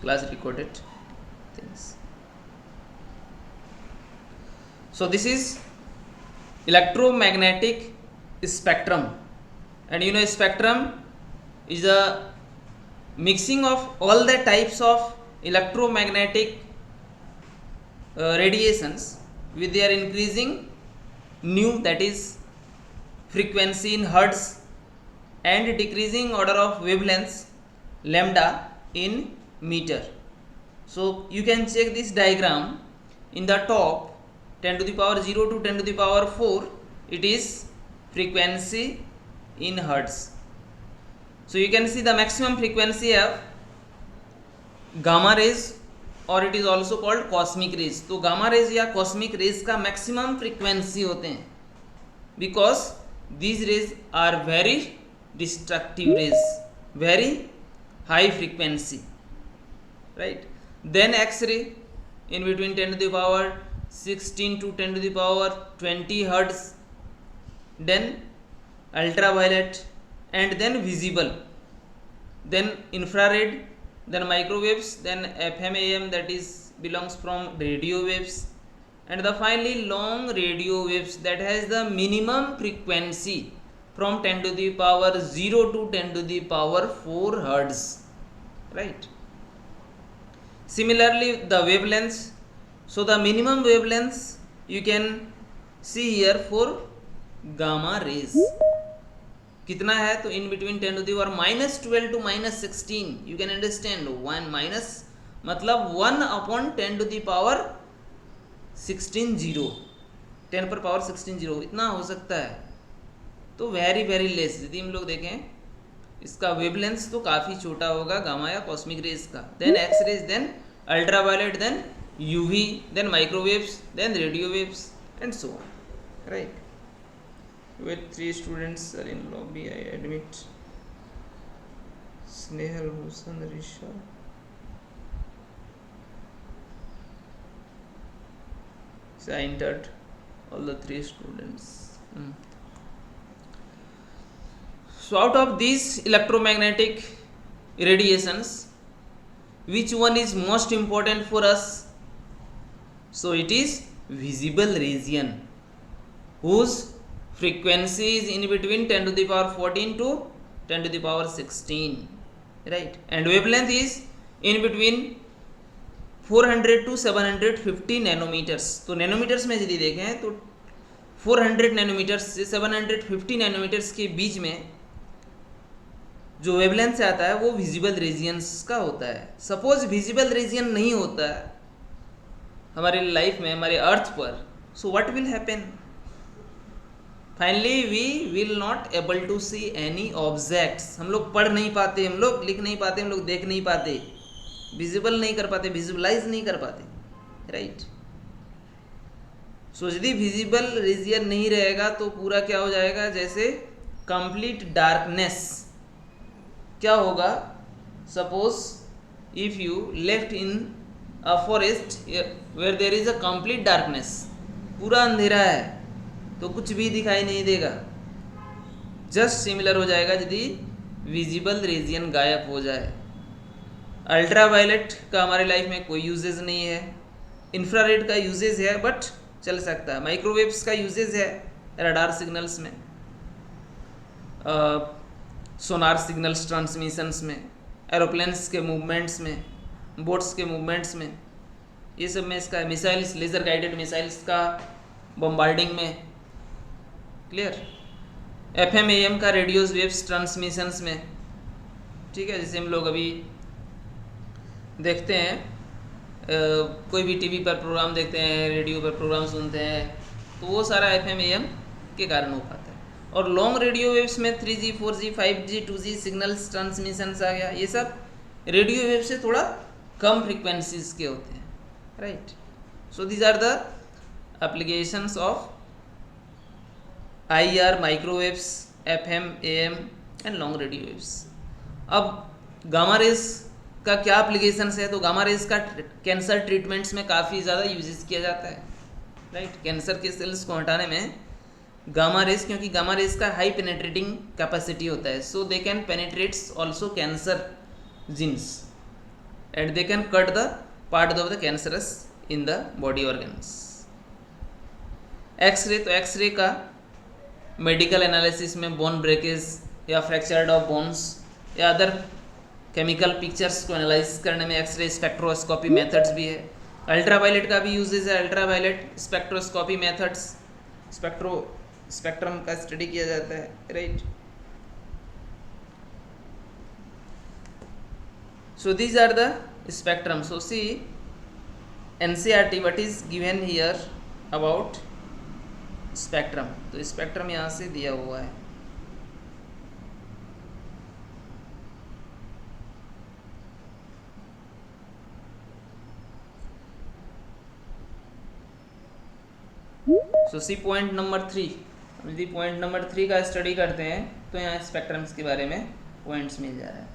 class recorded things. So this is electromagnetic spectrum, and you know spectrum is a mixing of all the types of electromagnetic radiations with their increasing nu, that is frequency in hertz, and decreasing order of wavelengths lambda in meter. So you can check this diagram. In the top 10 to the power 0 to 10 to the power 4, it is frequency in hertz. So you can see the maximum frequency of gamma rays, और it is also called cosmic rays. तो gamma rays या cosmic rays का maximum frequency होते हैं, because these rays are very destructive rays, very high frequency, right. Then X ray in between 10 to the power 16 to 10 to the power 20 hertz, then ultraviolet, and then visible, then infrared, then microwaves, then FM AM, that is belongs from radio waves, and the finally long radio waves that has the minimum frequency from 10 to the power 0 to 10 to the power 4 hertz, right. Similarly the wavelengths, so the minimum wavelengths you can see here for gamma rays कितना है, तो in between 10 to the power -12 to -16, you can understand 1 minus मतलब 1 upon 10 to the power 16 0, 10 पर power 16 0 इतना हो सकता है. तो वेरी वेरी लेस. यदि हम लोग देखें इसका वेवलेंथ तो काफ़ी छोटा होगा गामा या कॉस्मिक रेज का. Then X rays, then ultraviolet, then UV, then microwaves, then radio waves, and so on, right. With 3 students are in lobby, I admit. Snehal, Hussain, Risha. So I entered all the 3 students. So out of these electromagnetic radiations, which one is most important for us? So it is visible region, whose frequency is in between 10 to the power 14 to 10 to the power 16, right. And wavelength is in between 400 to 750 nanometers. तो nanometres में यदि देखें तो 400 nanometres से 750 nanometres के बीच में जो wavelength से आता है वो विजिबल रीजियंस का होता है. सपोज विजिबल रीजियन नहीं होता है हमारे लाइफ में, हमारे अर्थ पर, so what will happen? Finally we will not able to see any objects. हम लोग पढ़ नहीं पाते, हम लोग लिख नहीं पाते, हम लोग देख नहीं पाते, विजिबल नहीं कर पाते, विजुअलाइज नहीं कर पाते, राइट. सो यदि विजिबल रीजियन नहीं रहेगा तो पूरा क्या हो जाएगा, जैसे कंप्लीट डार्कनेस. क्या होगा? Suppose if you left in a forest where there is a complete darkness, पूरा अंधेरा है तो कुछ भी दिखाई नहीं देगा. जस्ट सिमिलर हो जाएगा यदि विजिबल रीजियन गायब हो जाए. अल्ट्रावायलेट का हमारे लाइफ में कोई यूजेज नहीं है. इंफ्रारेड का यूजेज है बट चल सकता है. माइक्रोवेव्स का यूजेज है रडार सिग्नल्स में, सोनार सिग्नल्स ट्रांसमिशंस में, एरोप्लेन्स के मूवमेंट्स में, बोट्स के मूवमेंट्स में, ये सब में इसका. मिसाइल्स, लेज़र गाइडेड मिसाइल्स का बम्बार्डिंग में, क्लियर. FM AM का रेडियोज वेव्स ट्रांसमिशंस में, ठीक है. जैसे हम लोग अभी देखते हैं कोई भी टीवी पर प्रोग्राम देखते हैं, रेडियो पर प्रोग्राम सुनते हैं, तो वो सारा FM AM के कारण हो पाता है. और लॉन्ग रेडियो वेव्स में 3G 4G 5G 2G signals transmissions आ गया, ये सब रेडियो वेव से थोड़ा कम फ्रिक्वेंसीज के होते हैं, राइट. So these are the applications of IR, microwaves, FM AM and long radio waves. अब गामा रेज का क्या एप्लीकेशंस है? तो गामा रेज का कैंसर ट्रीटमेंट्स में काफ़ी ज़्यादा यूजेस किया जाता है, राइट. कैंसर के सेल्स को हटाने में गामा रेज, क्योंकि गामा रेज का हाई पेनेट्रेटिंग कैपेसिटी होता है, so they can penetrates also cancer genes, and they can cut the part of the cancerous in the body organs. X ray, तो X ray का मेडिकल एनालिसिस में bone breakage या fractured of bones या other chemical pictures को analyse करने में x ray spectroscopy methods भी है. अल्ट्रावायलेट का भी यूजेज है. अल्ट्रावायलेट स्पेक्ट्रोस्कोपी मेथड्स, स्पेक्ट्रम का स्टडी किया जाता है, right. So these are the spectrum. So see NCERT what is given here about spectrum. तो स्पेक्ट्रम यहाँ से दिया हुआ है. So see point number 3. यदि पॉइंट नंबर 3 का स्टडी करते हैं तो यहाँ स्पेक्ट्रम्स के बारे में पॉइंट्स मिल जा रहा है.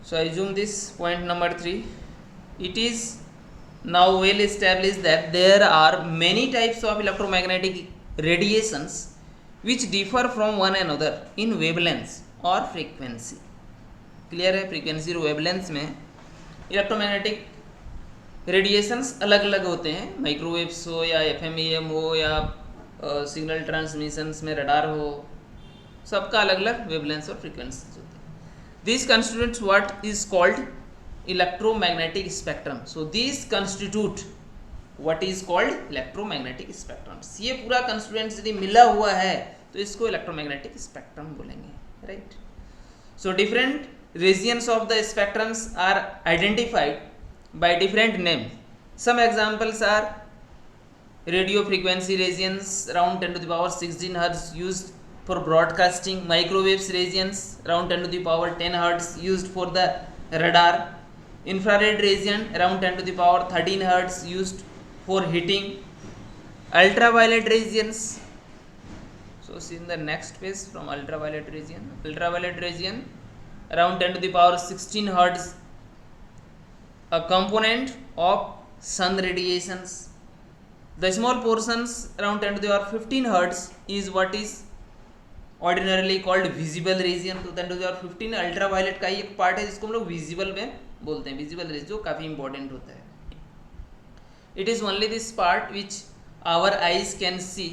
So I assume this point number 3. It is now well established that there are many types of electromagnetic radiations which differ from one another in wavelengths or frequency. Clear है? frequency और wavelengths में electromagnetic radiations अलग अलग होते हैं. Microwaves हो या एफएमईएम हो या सिग्नल ट्रांसमिशंस में रडार हो, सबका अलग अलग वेवलेंथ्स और फ्रीक्वेंसीज होते हैं. These constitute what is called electromagnetic spectrum. So these constitute what is called electromagnetic spectrums. ये पूरा constituents यदि मिला हुआ है तो इसको electromagnetic spectrum बोलेंगे, right? So different regions of the spectrums are identified by different names. Some examples are radio frequency regions around 10 to the power 16 Hz used for broadcasting, microwaves regions around 10 to the power 10 Hz used for the radar, infrared region around 10 to the power 13 Hz used for heating, ultraviolet regions. So see in the next page from ultraviolet region around 10 to the power 16 Hz, a component of sun radiations. The small portions around 10 to the power 15 Hz is what is ordinarily called visible region. तो 10 to the power 15 ultraviolet का ही एक part है जिसको हम लोग visible में बोलते हैं. विजिबल रीजन जो काफ़ी इंपॉर्टेंट होता है. It is only this part which our eyes can see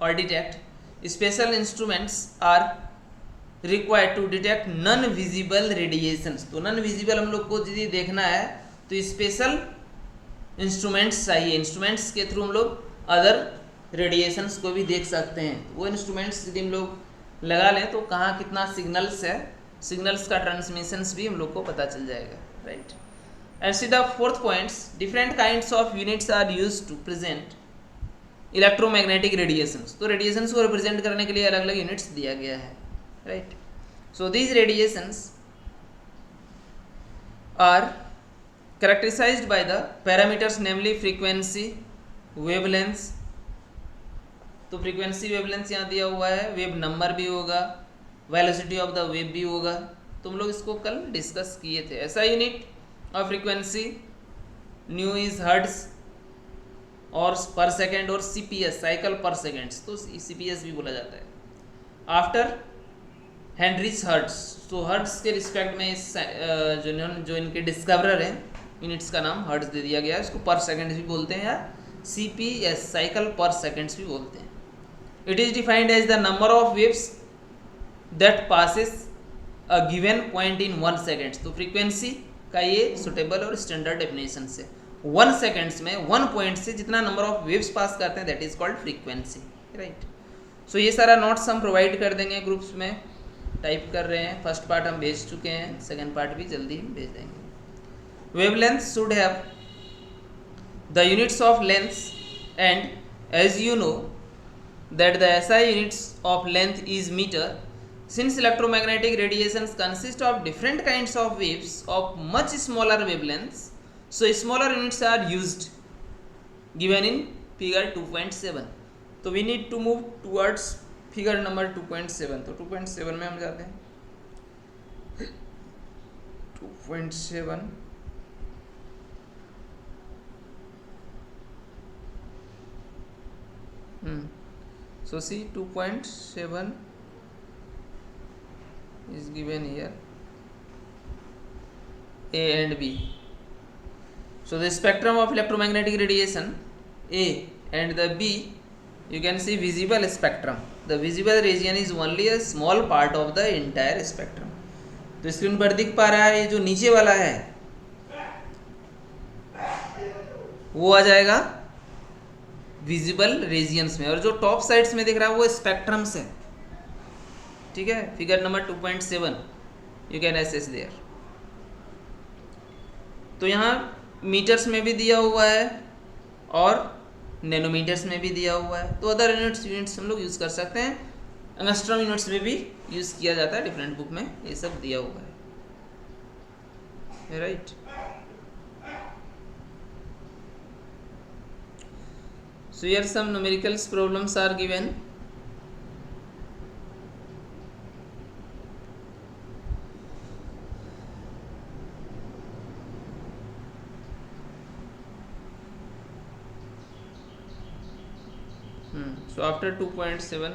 और detect. Special instruments are required to detect non visible radiations. तो नॉन विजिबल हम लोग को यदि देखना है तो स्पेशल इंस्ट्रूमेंट्स चाहिए. इंस्ट्रूमेंट्स के थ्रू हम लोग अदर रेडिएशंस को भी देख सकते हैं. वो इंस्ट्रूमेंट्स यदि हम लोग लगा लें तो कहाँ कितना सिग्नल्स है, सिग्नल्स का ट्रांसमिशंस भी हम लोग को पता चल जाएगा, right. And see the fourth points, different kinds of units are used to present electromagnetic radiations. तो रेडिएशंस को रिप्रेजेंट करने के लिए अलग अलग यूनिट्स दिया गया है, right. So these radiations are characterised by the parameters namely frequency, wavelengths. तो फ्रीक्वेंसी वेवलेंथ यहाँ दिया हुआ है, वेव नंबर भी होगा, वेलोसिटी ऑफ द वेव भी होगा. तो हम लोग इसको कल डिस्कस किए थे. ऐसा unit of frequency new is hertz और पर सेकेंड और सीपीएस साइकिल पर सेकेंड्स, तो सीपीएस भी बोला जाता है. आफ्टर हेनरीज हर्ट्ज, तो हर्ट्ज के रिस्पेक्ट में इस जो इनके डिस्कवरर हैं यूनिट्स का नाम हर्ट्ज दे दिया गया है. इसको पर सेकेंड भी बोलते हैं या सीपीएस साइकिल पर सेकेंड्स भी बोलते हैं. It is defined as the number of waves that passes a given point in 1 second. तो फ्रीक्वेंसी का ये सुटेबल और स्टैंडर्ड डेफिनेशन है. 1 सेकेंड्स में 1 पॉइंट से जितना नंबर ऑफ वेव्स पास करते हैं that is called frequency, right. So ये सारा नोट्स हम प्रोवाइड कर देंगे ग्रुप्स में. टाइप कर रहे हैं. फर्स्ट पार्ट हम भेज चुके हैं, सेकेंड पार्ट भी जल्दी भेज देंगे. Wavelength should have the units of length and as you know that the SI units of length is meter. Since electromagnetic radiations consist of different kinds of waves of much smaller wavelengths, so smaller units are used given in figure 2.7. तो we need to move towards figure number 2.7. तो 2.7 में हम जाते हैं. 2.7 So see 2.7 is given here. A and B. So the spectrum of electromagnetic radiation A and the B, you can see visible spectrum. The visible region is only a small part of the entire spectrum. तो screen पर दिख पा रहा है ये जो नीचे वाला है वो आ जाएगा विजिबल रीजियंस में, और जो टॉप साइड्स में दिख रहा है वो स्पेक्ट्रम्स है. ठीक है, figure number 2.7 you can access there. तो यहाँ मीटर्स में भी दिया हुआ है और नैनोमीटर्स में भी दिया हुआ है. तो अदर यूनिट्स हम लोग यूज़ कर सकते हैं. एंगस्ट्रॉम यूनिट्स में भी यूज़ किया जाता है, डिफरेंट बुक में ये सब दिया हुआ है. Right. So here some numericals problems are given. So after 2.7,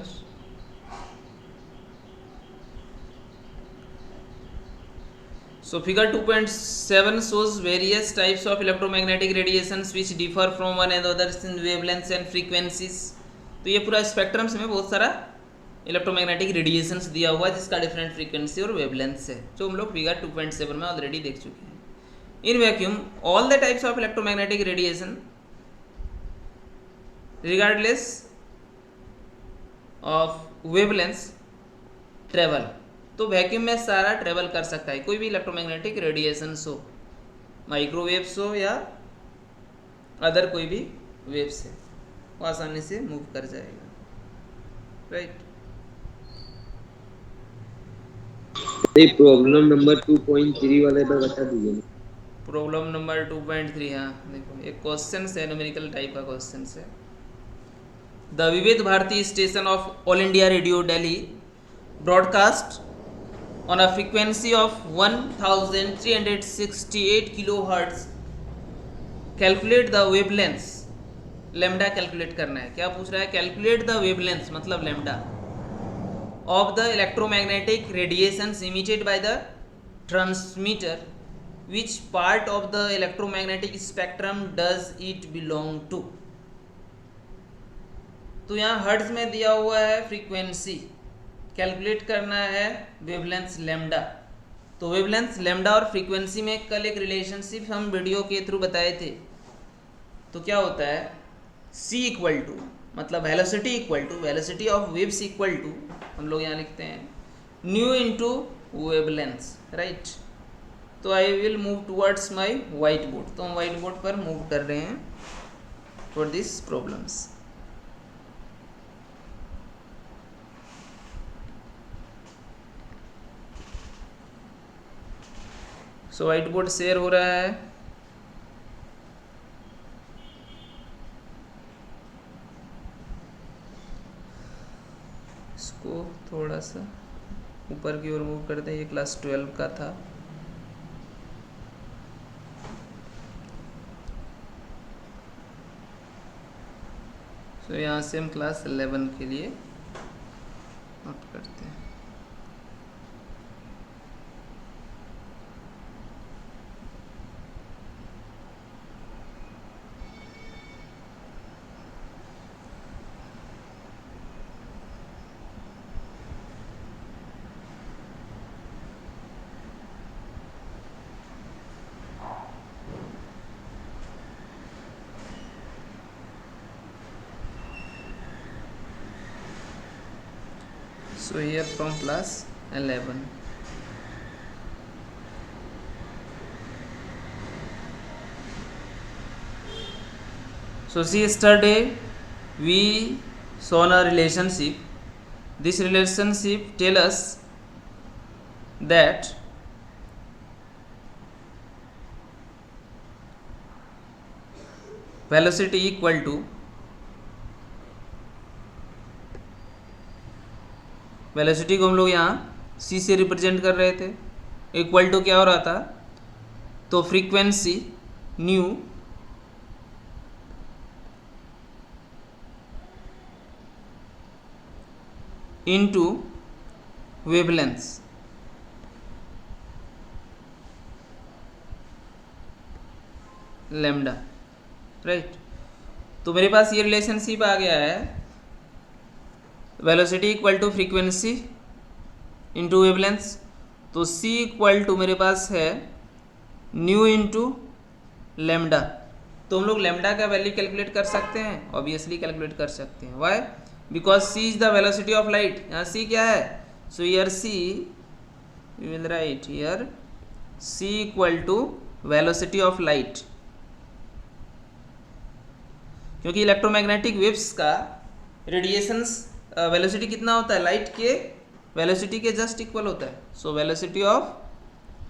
so figure 2.7 shows various types of electromagnetic radiations which differ from one another in wavelengths and frequencies. तो ये पूरा स्पेक्ट्रम्स में बहुत सारा इलेक्ट्रोमैग्नेटिक रेडिएशंस दिया हुआ है जिसका डिफरेंट फ्रीक्वेंसी और वेवलेंथ्स है, जो हम लोग फिगर 2.7 में ऑलरेडी देख चुके हैं. In vacuum all the types of electromagnetic radiation regardless of wavelengths travel. तो वैक्यूम में सारा ट्रेवल कर सकता है, कोई भी इलेक्ट्रोमैग्नेटिक रेडिएशंस हो, माइक्रोवेव्स हो या अदर कोई भी वेव्स है, वो आसानी से मूव कर जाएगा. राइट. प्रॉब्लम नंबर 2.3 वाले पर बता दीजिए. प्रॉब्लम नंबर 2.3, हाँ देखो एक क्वेश्चन है, न्यूमेरिकल टाइप का क्वेश्चन है. The Vividh Bharati station of All India Radio Delhi broadcast on a frequency of 1368 kilohertz. Calculate the wavelengths. Lambda calculate करना है. क्या पूछ रहा है? कैलकुलेट द वेवलेंथ्स मतलब lambda of the electromagnetic radiations emitted by the transmitter. Which part of the electromagnetic spectrum does it belong to. तो यहाँ hertz में दिया हुआ है फ्रीक्वेंसी, कैलकुलेट करना है वेवलेंथ लैम्डा. तो वेवलेंथ लैम्डा और फ्रीक्वेंसी में कल एक रिलेशनशिप हम वीडियो के थ्रू बताए थे. तो क्या होता है, C इक्वल टू मतलब velocity equal to velocity of waves equal to हम लोग यहाँ लिखते हैं न्यू इनटू वेवलेंथ. राइट. तो आई will move towards my white board. तो हम वाइट बोर्ड पर मूव कर रहे हैं for this problems. So white board share हो रहा है. इसको थोड़ा सा ऊपर की ओर मूव करते हैं. ये क्लास 12 का था. सो यहाँ से हम क्लास 11 के लिए नोट करते हैं. So here from class 11. So see, yesterday we saw a relationship. This relationship tell us that velocity equal to velocity को हम लोग यहाँ C से रिप्रेजेंट कर रहे थे. इक्वल टू क्या हो रहा था, तो frequency nu into wavelength. Lambda, right. तो मेरे पास ये रिलेशनशिप आ गया है, velocity equal to frequency into wavelength. तो सी इक्वल टू मेरे पास है न्यू इंटू लेमडा। तो हम लोग लेमडा का वैल्यू कैलकुलेट कर सकते हैं, ऑब्वियसली कैलकुलेट कर सकते हैं। Why? Because C is the velocity of light. यहाँ सी क्या है? So here C we will write here C equal to velocity of light, क्योंकि इलेक्ट्रोमैग्नेटिक वेव्स का रेडिएशंस वेलोसिटी कितना होता है? लाइट के वेलोसिटी के जस्ट इक्वल होता है। So velocity of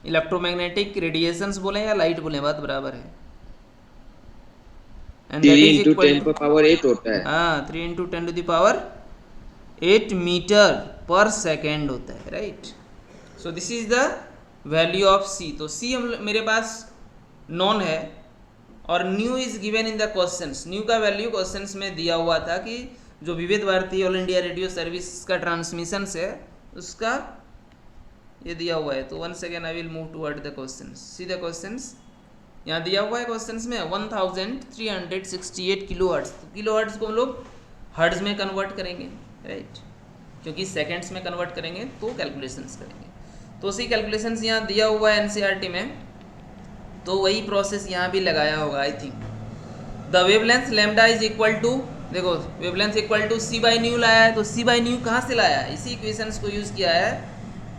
electromagnetic radiations बोले या लाइट बोले, बात बराबर है। And that 3 is into equal 10 पर पावर 8 होता है। हाँ 3 into 10 to the power 8 meter per second होता है, right. So this is the value of C. तो सी हम मेरे पास नॉन है और nu is given in the questions. Nu का वैल्यू क्वेश्चंस में दिया हुआ था कि जो Vividh Bharati All India Radio service का ट्रांसमिशन है उसका ये दिया हुआ है। तो once again I will move toward the questions. See the questions यहाँ दिया हुआ है क्वेश्चंस में 1368 किलो हर्ट्ज। तो किलो हर्ट्ज को हम लोग हर्ट्ज में कन्वर्ट करेंगे, राइट, क्योंकि सेकेंड्स में कन्वर्ट करेंगे तो कैलकुलेशंस करेंगे। तो उसी कैलकुलेशंस यहाँ दिया हुआ है एनसीईआरटी में, तो वही प्रोसेस यहाँ भी लगाया होगा I think. The wavelength lambda is equal to, देखो wavelength equal to C by nu लाया है। तो सी बाई न्यू कहाँ से लाया है? इसी इक्वेशंस को यूज़ किया है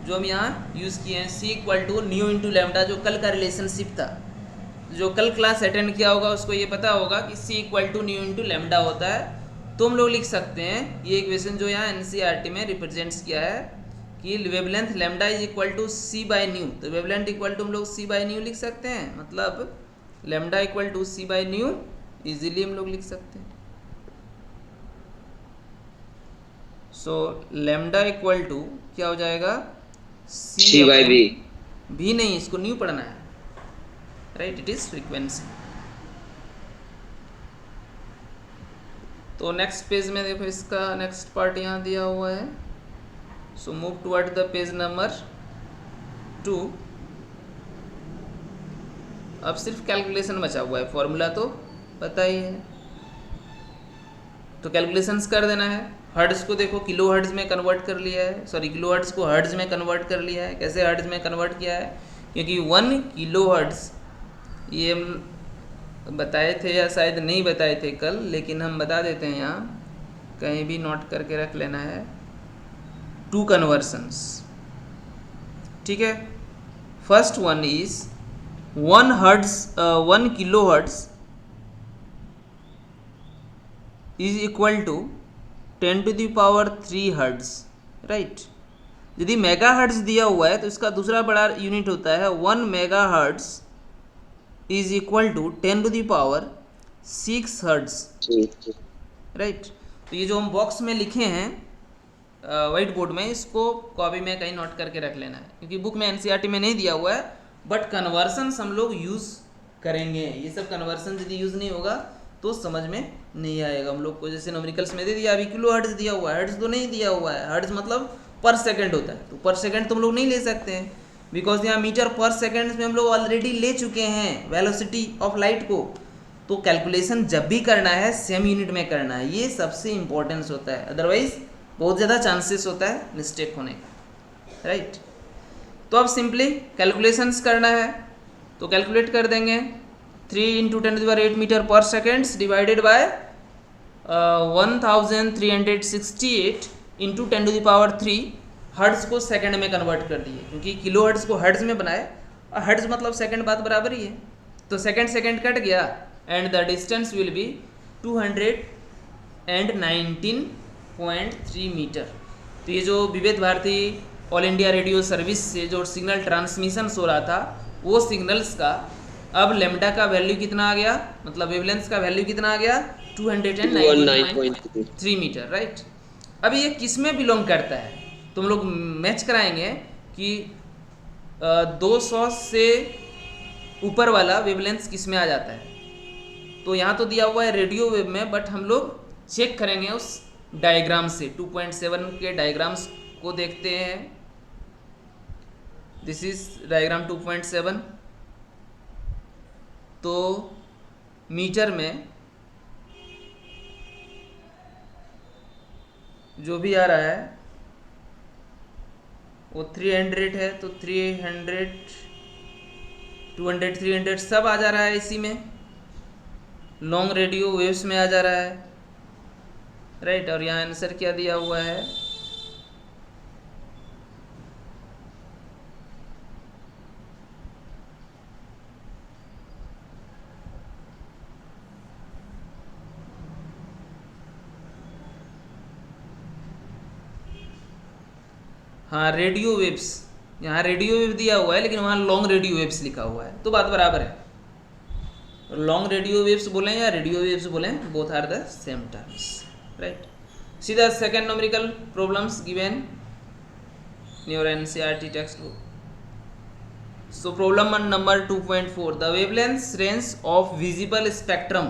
जो हम यहाँ यूज़ किए हैं, C equal to nu into lambda, जो कल का रिलेशनशिप था। जो कल क्लास अटेंड किया होगा उसको ये पता होगा कि C equal to nu into lambda होता है। तो हम लोग लिख सकते हैं ये इक्वेशन जो यहाँ एनसीईआरटी में रिप्रेजेंट्स किया है कि wavelength lambda is equal to C by nu. तो वेवलेंथ इक्वल टू हम लोग सी बाई न्यू लिख सकते हैं, मतलब lambda equal to C by nu easily हम लोग लिख सकते हैं। सो लेमडा इक्वल टू क्या हो जाएगा? सी बाई बी। भी नहीं, इसको न्यू पढ़ना है, राइट, इट इज फ्रीक्वेंसी। तो नेक्स्ट पेज में देखो इसका नेक्स्ट पार्ट यहाँ दिया हुआ है। So move toward the page number 2। अब सिर्फ कैलकुलेशन बचा हुआ है, फॉर्मूला तो पता ही है, तो कैलकुलेशंस कर देना है। हर्ट्ज को देखो किलो हर्ट्ज में कन्वर्ट कर लिया है, सॉरी किलो हर्ट्ज को हर्ट्ज में कन्वर्ट कर लिया है। कैसे हर्ट्ज में कन्वर्ट किया है? क्योंकि 1 किलो हर्ट्ज, ये हम बताए थे या शायद नहीं बताए थे कल, लेकिन हम बता देते हैं यहाँ, कहीं भी नोट करके रख लेना है। 2 कन्वर्सन्स, ठीक है। First one is 1 kilo hertz is equal to 10 to the power 3 hertz, right. यदि मेगा हर्ट्ज दिया हुआ है तो इसका दूसरा बड़ा यूनिट होता है 1 mega hertz is equal to 10 to the power 6 hertz, right. तो ये जो हम बॉक्स में लिखे हैं वाइट बोर्ड में, इसको कॉपी में कहीं नोट करके रख लेना है, क्योंकि बुक में एनसीईआरटी में नहीं दिया हुआ है, बट कन्वर्सन्स हम लोग यूज़ करेंगे। ये सब कन्वर्सन यदि यूज़ नहीं होगा तो समझ में नहीं आएगा हम लोग को। जैसे न्यूमेरिकल्स में दे दिया, अभी किलो हर्ट्ज दिया हुआ है, हर्ट्ज तो नहीं दिया हुआ है। हर्ट्ज मतलब पर सेकंड होता है, तो पर सेकंड तुम लोग नहीं ले सकते हैं, बिकॉज यहाँ मीटर पर सेकंड में हम लोग ऑलरेडी ले चुके हैं वेलोसिटी ऑफ लाइट को। तो कैलकुलेशन जब भी करना है सेम यूनिट में करना है, ये सबसे इम्पोर्टेंस होता है, अदरवाइज बहुत ज़्यादा चांसेस होता है मिस्टेक होने का, राइट। तो अब सिंपली कैलकुलेशंस करना है, तो कैलकुलेट कर देंगे 3 into 10 to the power 8 meter per seconds divided by 1368 into 10 to the power 3। Hertz को सेकंड में कन्वर्ट कर दिए, क्योंकि किलो हर्ट्ज को हर्ट्ज में बनाए और हर्ट्ज मतलब सेकंड, बात बराबर ही है। तो सेकंड कट गया and the distance will be 219.3 metre. तो ये जो Vividh Bharati All India Radio service से जो सिग्नल ट्रांसमिशन हो रहा था, वो सिग्नल्स का अब लेमडा का वैल्यू कितना आ गया, मतलब वेवलेंथ का वैल्यू कितना आ गया? 219.3 मीटर, राइट। अब ये किस में बिलोंग करता है? तो हम लोग मैच कराएंगे कि 200 से ऊपर वाला वेवलेंथ किस में आ जाता है। तो यहाँ तो दिया हुआ है रेडियो वेव में, बट हम लोग चेक करेंगे उस डायग्राम से। 2.7 के डायग्राम्स को देखते हैं। This is diagram 2.7। तो मीटर में जो भी आ रहा है वो 300 है, तो 300 200 300 सब आ जा रहा है इसी में, लॉन्ग रेडियो वेव्स में आ जा रहा है, राइट। और यहाँ आंसर क्या दिया हुआ है, हाँ रेडियो वेव्स, यहाँ रेडियो वेव दिया हुआ है लेकिन वहाँ लॉन्ग रेडियो वेव्स लिखा हुआ है, तो बात बराबर है। लॉन्ग रेडियो वेव्स बोलें या रेडियो वेव्स बोलें, both are the same terms, right. सीधा second numerical problems given in your NCERT text book. So problem number 2.4, the wavelength range of visible spectrum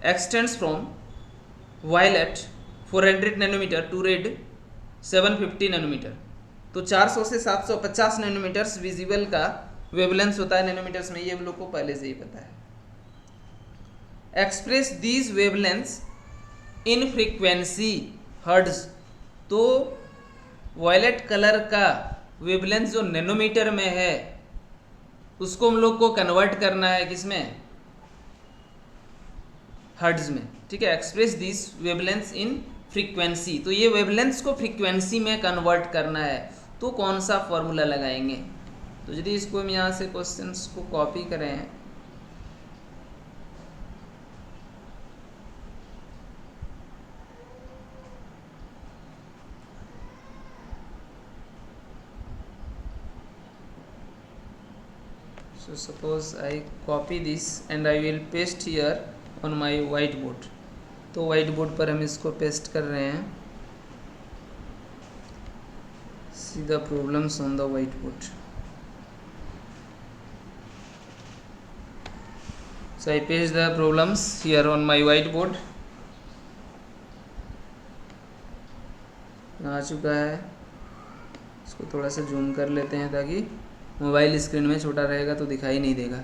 extends from violet 400 nanometer to red 750 nanometer। तो 400 से 750 nanometres visible का wavelength होता है nanometres में, ये हम लोग को पहले से ही पता है। Express these wavelengths in frequency hertz, तो वायलेट कलर का वेवलेंथ जो नैनोमीटर में है उसको हम लोग को कन्वर्ट करना है किसमें, हर्ट्ज में, ठीक है। Express this wavelengths in frequency, तो ये वेवलेंथ्स को फ्रीक्वेंसी में कन्वर्ट करना है, तो कौन सा फॉर्मूला लगाएंगे। तो यदि इसको हम यहाँ से क्वेश्चंस को कॉपी करें, so suppose I copy this and I will paste here on my whiteboard। तो white board पर हम इसको पेस्ट कर रहे हैं, see the problems on the whiteboard। so I paste the problems here on my whiteboard। आ चुका है, इसको थोड़ा सा जूम कर लेते हैं ताकि मोबाइल स्क्रीन में छोटा रहेगा तो दिखाई नहीं देगा,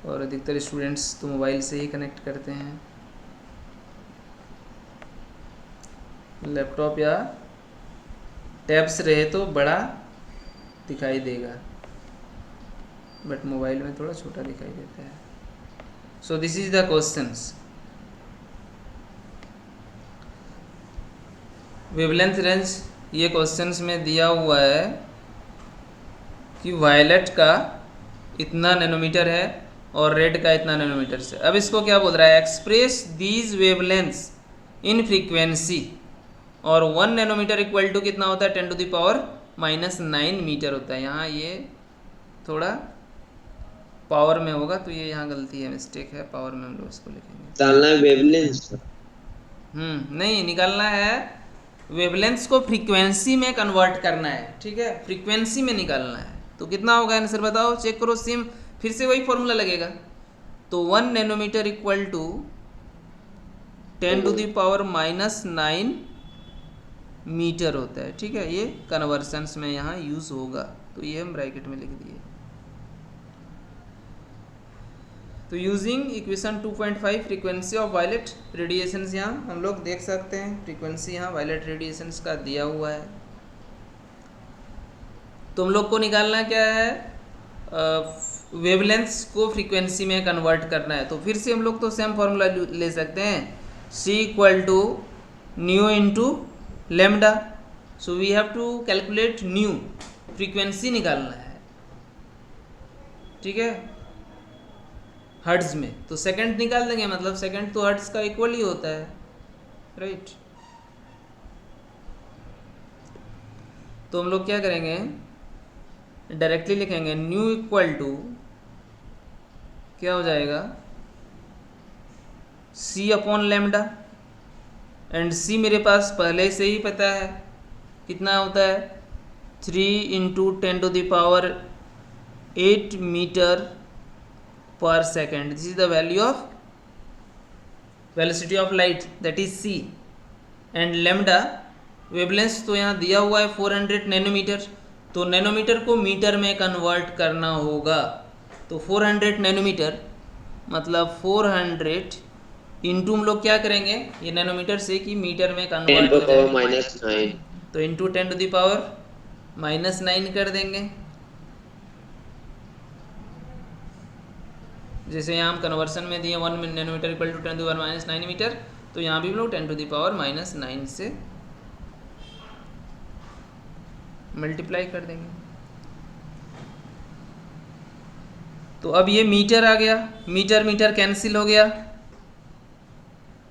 और अधिकतर स्टूडेंट्स तो मोबाइल से ही कनेक्ट करते हैं, लैपटॉप या टैब्स रहे तो बड़ा दिखाई देगा, बट मोबाइल में थोड़ा छोटा दिखाई देता है। सो this is the questions. Wavelength range ये क्वेश्चंस में दिया हुआ है कि वायलेट का इतना नैनोमीटर है और रेड का इतना नैनोमीटर से। अब इसको क्या बोल रहा है, express these wavelengths in frequency, और 1 नैनोमीटर इक्वल टू कितना होता है 10⁻⁹ मीटर होता है। यहाँ ये थोड़ा पावर में होगा तो ये यहाँ गलती है, मिस्टेक है, पावर में हम लोग इसको लिखेंगे। डालना है वेवलेंथ, नहीं निकालना है, वेवलेंथ्स को फ्रीक्वेंसी में कन्वर्ट करना है, ठीक है, फ्रीक्वेंसी में निकालना है। तो कितना होगा आंसर बताओ, चेक करो, सेम फिर से वही फॉर्मूला लगेगा। तो 1 नैनोमीटर इक्वल टू 10⁻⁹ मीटर होता है, ठीक है। ये कन्वर्शंस में यहाँ यूज होगा, तो ये हम ब्रैकेट में लिख दिए। तो using equation 2.5 frequency of violet radiations, यहाँ हम लोग देख सकते हैं फ्रीक्वेंसी यहाँ वायलेट रेडिएशंस का दिया हुआ है। तो हम लोग को निकालना क्या है, वेवलेंथ्स को फ्रीक्वेंसी में कन्वर्ट करना है। तो फिर से हम लोग तो सेम फॉर्मूला ले सकते हैं, C equal to nu into lambda. So we have to calculate nu, frequency निकालना है, ठीक है, हर्ट्ज में। तो सेकंड निकाल देंगे, मतलब सेकंड तो हर्ट्ज का इक्वल ही होता है, राइट। तो हम लोग क्या करेंगे, डायरेक्टली लिखेंगे न्यू इक्वल टू क्या हो जाएगा C upon lambda, and C मेरे पास पहले से ही पता है कितना होता है 3 × 10⁸ metre per second. This is the value of velocity of light, that is C। And lambda wavelength तो यहाँ दिया हुआ है 400 नैनोमीटर, तो नैनोमीटर को मीटर में कन्वर्ट करना होगा। तो 400 नैनोमीटर मतलब 400 इंटू हम लोग क्या करेंगे ये नैनोमीटर से कि मीटर में 10 कन्वर्ट हो पर जाए, पावर -9 तो इंटू 10⁻⁻⁹ कर देंगे। जैसे यहाँ हम कन्वर्सन में दिए 1 नैनोमीटर इक्वल टू 10⁻⁹ मीटर, तो यहाँ भी हम लोग 10⁻⁻⁹ से मल्टीप्लाई कर देंगे। तो अब ये मीटर आ गया, मीटर मीटर कैंसिल हो गया,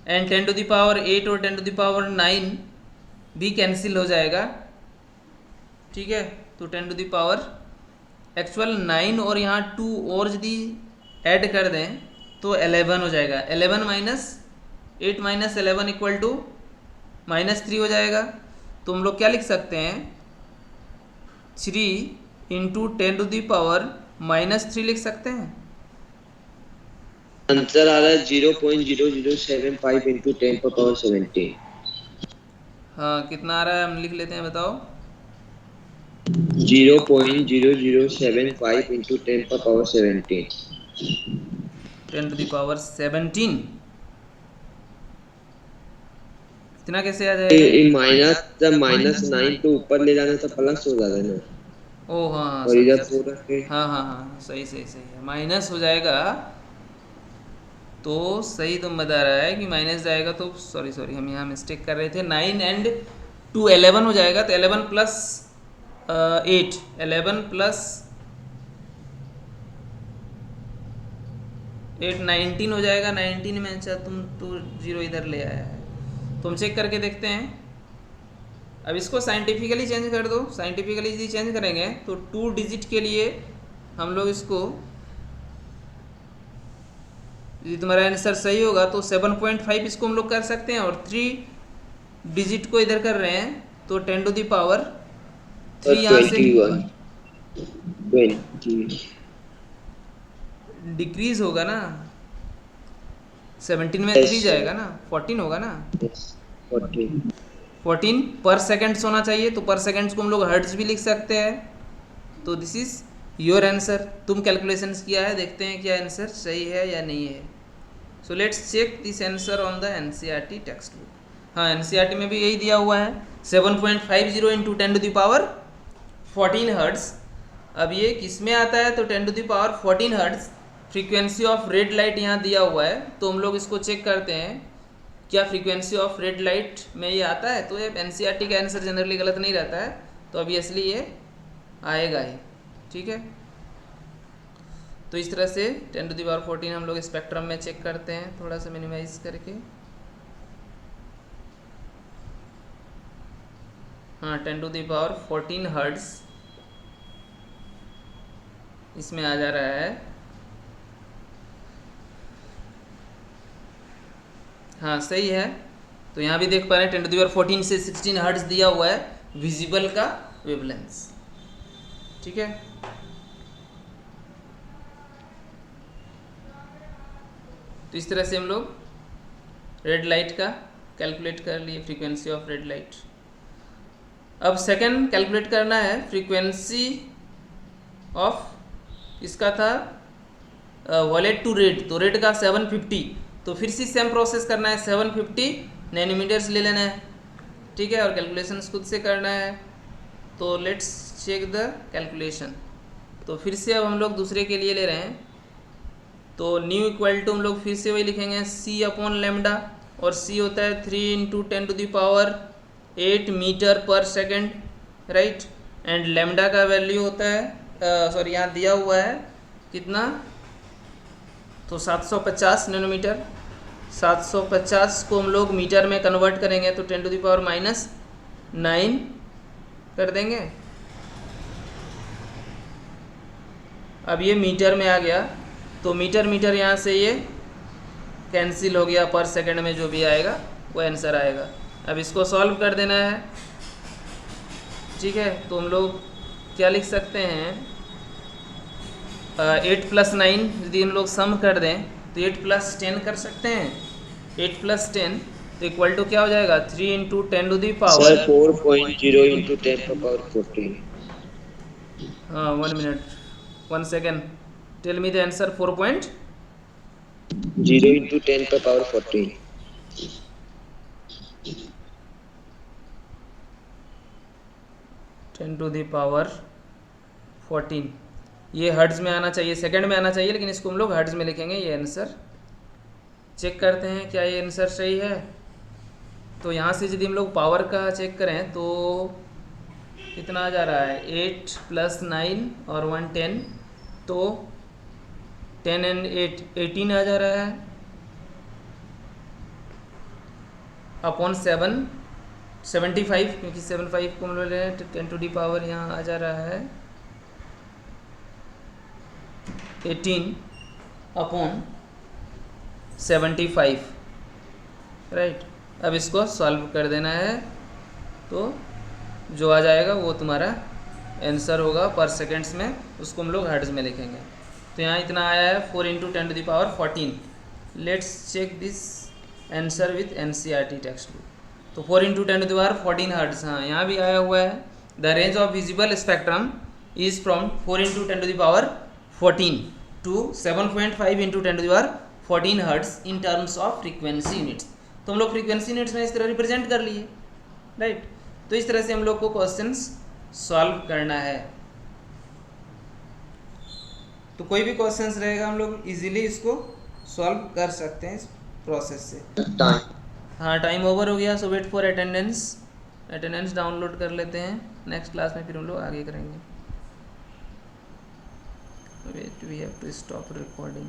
एंड 10⁸ और 10⁹ भी कैंसिल हो जाएगा, ठीक है। तो 10⁻, एक्चुअल 9 और यहाँ 2 और यदि ऐड कर दें तो 11 हो जाएगा। 11 माइनस 8 माइनस 11 इक्वल टू -3 हो जाएगा। तो हम लोग क्या लिख सकते हैं, 3 इंटू 10⁻⁻³ लिख सकते हैं। आंसर आ रहा है 0.0075 इंटू 10⁻17। हाँ कितना आ रहा है हम लिख लेते हैं, बताओ। 0.0075 इंटू 10⁻17। 10⁻17 इतना कैसे आ जाएगा? ये माइनस, जब -9 तो ऊपर ले जाना तो प्लस हो जाता है ना। ओ हाँ और सही इधर सही, 4 रखे। हाँ हाँ हाँ सही सही सही है, माइनस हो जाएगा। तो सही तुम बता रहा है कि माइनस जाएगा, तो सॉरी सॉरी हम यहाँ मिस्टेक कर रहे थे। 9 एंड 2 11 हो जाएगा, तो 11 प्लस 8, 11 प्लस 8 19 हो जाएगा। 19 में अच्छा तुम 2 0 इधर ले आया है, तो हम चेक करके देखते हैं। अब इसको साइंटिफिकली चेंज कर दो। साइंटिफिकली यदि चेंज करेंगे तो 2 डिजिट के लिए हम लोग इसको, यदि तुम्हारा आंसर सही होगा तो 7.5 इसको हम लोग कर सकते हैं, और 3 डिजिट को इधर कर रहे हैं तो 10⁻³ यहाँ से 20 डिक्रीज होगा ना, 17 में 3 जाएगा ना, 14 होगा ना, 14 पर सेकेंड्स होना चाहिए। तो पर सेकेंड्स को हम लोग हर्ट्ज भी लिख सकते हैं। तो दिस इज योर आंसर। तुम कैलकुलेशंस किया है, देखते हैं क्या आंसर सही है या नहीं है। So let's check this answer on the NCERT text book. हाँ एनसीईआरटी में भी यही दिया हुआ है, 7.50 इंटू 10⁻14 हर्ट्ज। अब ये किस में आता है, तो 10⁻14 hertz frequency of red light यहाँ दिया हुआ है। तो हम लोग इसको चेक करते हैं क्या फ्रीक्वेंसी ऑफ रेड लाइट में ये आता है। तो ये एनसीईआरटी का आंसर जनरली गलत नहीं रहता है, तो ऑब्वियसली ये आएगा ही, ठीक है। तो इस तरह से 10⁻14 हम लोग स्पेक्ट्रम में चेक करते हैं, थोड़ा सा मिनिमाइज करके। हाँ 10⁻14 हर्ट्ज इसमें आ जा रहा है। हाँ सही है। तो यहाँ भी देख पा रहे हैं 10⁻14 से 16 हर्ट्ज दिया हुआ है विजिबल का वेवलेंथ, ठीक है। तो इस तरह से हम लोग रेड लाइट का कैलकुलेट कर लिए, फ्रीक्वेंसी ऑफ रेड लाइट। अब सेकंड कैलकुलेट करना है फ्रीक्वेंसी ऑफ, इसका था वॉलेट टू रेड, तो रेड का 750। तो फिर से सेम प्रोसेस करना है, 750 नैनोमीटर्स ले लेना है, ठीक है, और कैलकुलेशंस खुद से करना है। तो लेट्स चेक द कैलकुलेशन। तो फिर से अब हम लोग दूसरे के लिए ले रहे हैं, तो न्यू इक्वल टू हम लोग फिर से वही लिखेंगे c/λ, और c होता है 3 into 10⁸ metre per second, right. And lambda का वैल्यू होता है सॉरी यहाँ दिया हुआ है कितना, तो 750 नैनोमीटर। 750 को हम लोग मीटर में कन्वर्ट करेंगे तो 10⁻⁹ कर देंगे। अब ये मीटर में आ गया, तो मीटर मीटर यहाँ से ये कैंसिल हो गया, पर सेकंड में जो भी आएगा वो आंसर आएगा। अब इसको सॉल्व कर देना है, ठीक है। तो हम लोग क्या लिख सकते हैं, 8 + 9 यदि हम लोग सम कर दें तो 8 + 10 कर सकते हैं। 8 + 10 तो इक्वल टू क्या हो जाएगा, 3 इंटू 10⁻। 4.0 इंटू 10⁻14। हाँ 1 minute 1 second, tell me the answer. 4 point 0 into 10 per power 14. 10⁻14 ये हर्ट्ज में आना चाहिए, सेकंड में आना चाहिए, लेकिन इसको हम लोग हर्ट्ज में लिखेंगे। ये आंसर चेक करते हैं क्या ये आंसर सही है। तो यहाँ से यदि हम लोग पावर का चेक करें तो कितना आ जा रहा है, 8 + 9 और 1 10, तो 10 and 8 18 आ जा रहा है, अपॉन 7 75, क्योंकि 75 को हम लोग ले रहे हैं, 10⁻, यहाँ आ जा रहा है 18 अपॉन 75, राइट। अब इसको सॉल्व कर देना है, तो जो आ जाएगा वो तुम्हारा आंसर होगा पर सेकेंड्स में, उसको हम लोग हर्ट्ज में लिखेंगे। तो यहाँ इतना आया है 4 × 10⁻14। Let's check this answer with NCERT text book. तो 4 × 10⁻14 हर्ट्ज, हाँ यहाँ भी आया हुआ है। The range of visible spectrum is from 4 × 10⁻14 to 7.5 × 10⁻14 hertz in terms of frequency units. तो हम लोग फ्रीक्वेंसी यूनिट्स में इस तरह रिप्रेजेंट कर लिए, राइट। तो इस तरह से हम लोग को क्वेश्चंस सॉल्व करना है। तो कोई भी क्वेश्चंस रहेगा हम लोग इजीली इसको सॉल्व कर सकते हैं इस प्रोसेस से। हाँ टाइम ओवर हो गया, सो वेट फॉर अटेंडेंस डाउनलोड कर लेते हैं। नेक्स्ट क्लास में फिर हम लोग आगे करेंगे। Wait, we have to stop recording.